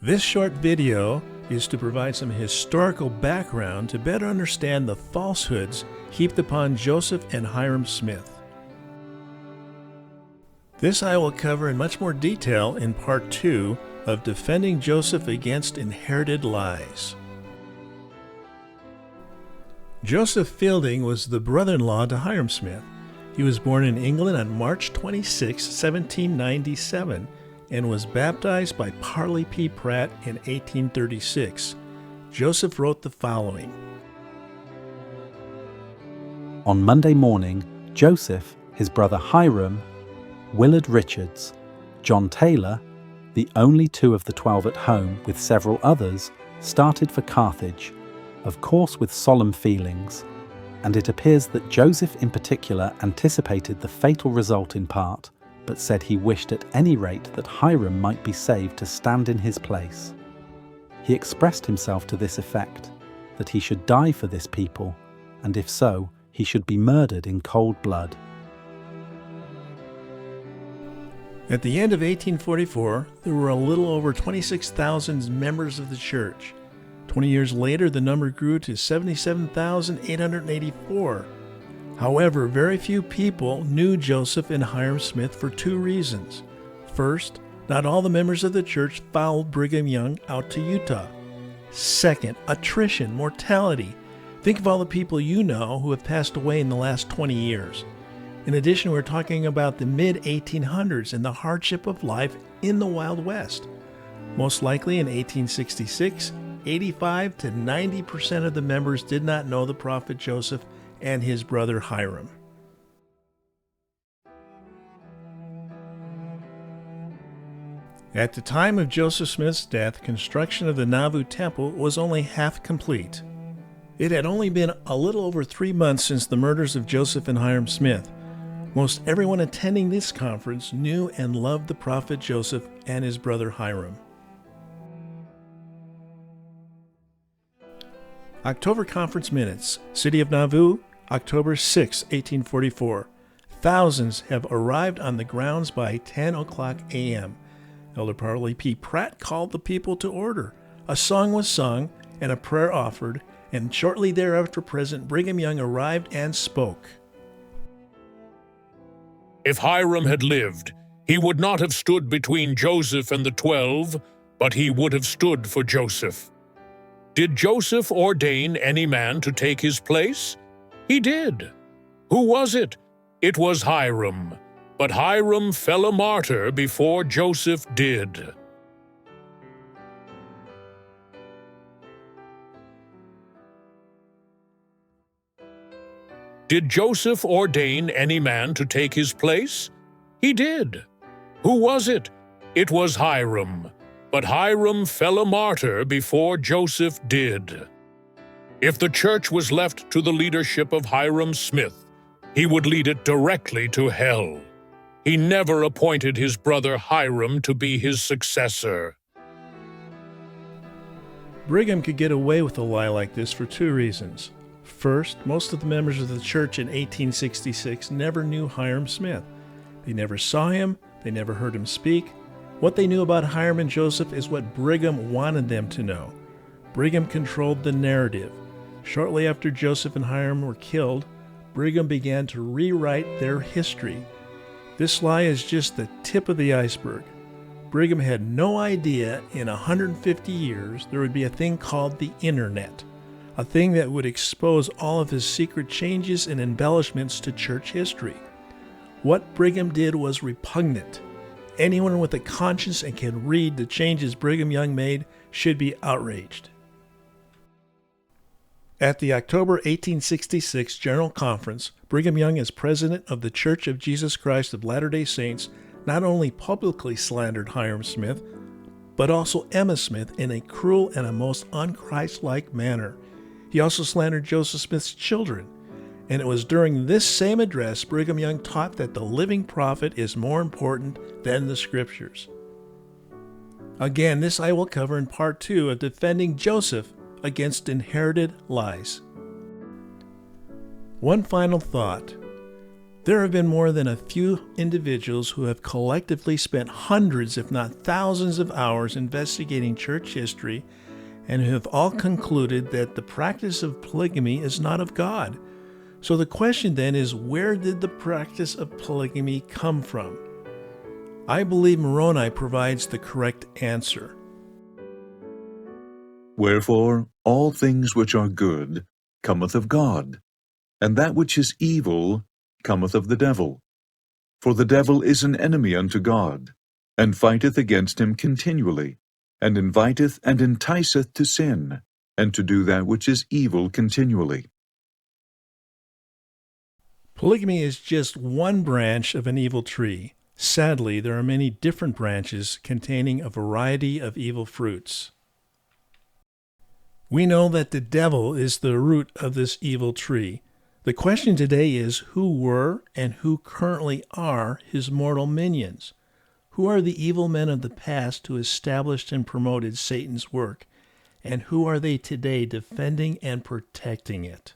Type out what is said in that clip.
This short video is to provide some historical background to better understand the falsehoods heaped upon Joseph and Hyrum Smith. This I will cover in much more detail in part 2 of Defending Joseph Against Inherited Lies. Joseph Fielding was the brother-in-law to Hyrum Smith. He was born in England on March 26, 1797, and was baptized by Parley P. Pratt in 1836. Joseph wrote the following. On Monday morning, Joseph, his brother Hyrum, Willard Richards, John Taylor, the only two of the 12 at home with several others, started for Carthage, of course with solemn feelings, and it appears that Joseph in particular anticipated the fatal result in part, but said he wished at any rate that Hyrum might be saved to stand in his place. He expressed himself to this effect, that he should die for this people, and if so, he should be murdered in cold blood. At the end of 1844, there were a little over 26,000 members of the church. 20 years later, the number grew to 77,884. However, very few people knew Joseph and Hyrum Smith for two reasons. First, not all the members of the church followed Brigham Young out to Utah. Second, attrition, mortality. Think of all the people you know who have passed away in the last 20 years. In addition, we're talking about the mid-1800s and the hardship of life in the Wild West. Most likely in 1866, 85 to 90% of the members did not know the prophet Joseph and his brother Hyrum. At the time of Joseph Smith's death, construction of the Nauvoo Temple was only half complete. It had only been a little over 3 months since the murders of Joseph and Hyrum Smith. Most everyone attending this conference knew and loved the prophet Joseph and his brother Hyrum. October Conference Minutes, City of Nauvoo, October 6, 1844. Thousands have arrived on the grounds by 10 o'clock a.m. Elder Parley P. Pratt called the people to order. A song was sung and a prayer offered, and shortly thereafter President Brigham Young arrived and spoke. If Hyrum had lived, he would not have stood between Joseph and the 12, but he would have stood for Joseph. Did Joseph ordain any man to take his place? He did. Who was it? It was Hyrum. But Hyrum fell a martyr before Joseph did. Did Joseph ordain any man to take his place? He did. Who was it? It was Hyrum. But Hyrum fell a martyr before Joseph did. If the church was left to the leadership of Hyrum Smith, he would lead it directly to hell. He never appointed his brother Hyrum to be his successor. Brigham could get away with a lie like this for two reasons. First, most of the members of the church in 1866 never knew Hyrum Smith. They never saw him, they never heard him speak. What they knew about Hyrum and Joseph is what Brigham wanted them to know. Brigham controlled the narrative. Shortly after Joseph and Hyrum were killed, Brigham began to rewrite their history. This lie is just the tip of the iceberg. Brigham had no idea in 150 years there would be a thing called the Internet, a thing that would expose all of his secret changes and embellishments to church history. What Brigham did was repugnant. Anyone with a conscience and can read the changes Brigham Young made should be outraged. At the October 1866 General Conference, Brigham Young, as president of the Church of Jesus Christ of Latter-day Saints, not only publicly slandered Hyrum Smith, but also Emma Smith in a cruel and a most unchristlike manner. He also slandered Joseph Smith's children. And it was during this same address Brigham Young taught that the living prophet is more important than the scriptures. Again, this I will cover in part 2 of Defending Joseph Against Inherited Lies. One final thought. There have been more than a few individuals who have collectively spent hundreds, if not thousands, of hours investigating church history and who have all concluded that the practice of polygamy is not of God. So the question then is, where did the practice of polygamy come from? I believe Moroni provides the correct answer. Wherefore all things which are good cometh of God, and that which is evil cometh of the devil. For the devil is an enemy unto God, and fighteth against him continually, and inviteth and enticeth to sin, and to do that which is evil continually. Polygamy is just one branch of an evil tree. Sadly, there are many different branches containing a variety of evil fruits. We know that the devil is the root of this evil tree. The question today is, who were and who currently are his mortal minions? Who are the evil men of the past who established and promoted Satan's work? And who are they today defending and protecting it?